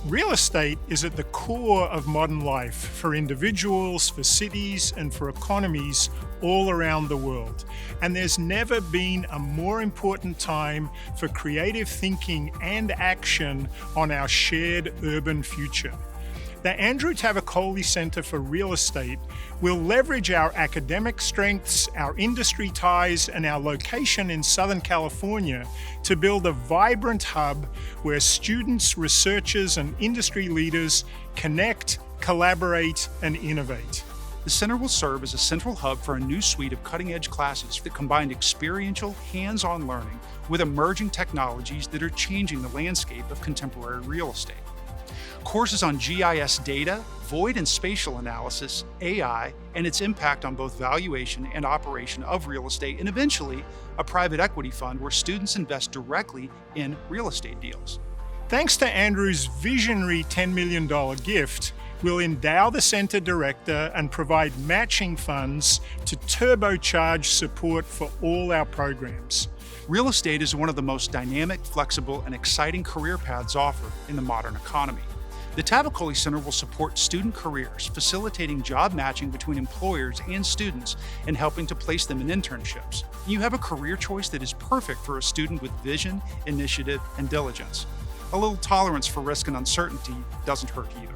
Real estate is at the core of modern life for individuals, for cities, and for economies all around the world. And there's never been a more important time for creative thinking and action on our shared urban future. The Andrew Tavakoli Center for Real Estate will leverage our academic strengths, our industry ties, and our location in Southern California to build a vibrant hub where students, researchers, and industry leaders connect, collaborate, and innovate. The center will serve as a central hub for a new suite of cutting-edge classes that combine experiential, hands-on learning with emerging technologies that are changing the landscape of contemporary real estate. Courses on GIS data, void and spatial analysis, AI, and its impact on both valuation and operation of real estate, and eventually a private equity fund where students invest directly in real estate deals. Thanks to Andrew's visionary $10 million gift, we'll endow the center director and provide matching funds to turbocharge support for all our programs. Real estate is one of the most dynamic, flexible, and exciting career paths offered in the modern economy. The Tavakoli Center will support student careers, facilitating job matching between employers and students and helping to place them in internships. You have a career choice that is perfect for a student with vision, initiative, and diligence. A little tolerance for risk and uncertainty doesn't hurt either.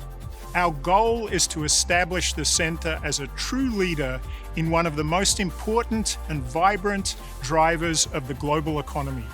Our goal is to establish the center as a true leader in one of the most important and vibrant drivers of the global economy.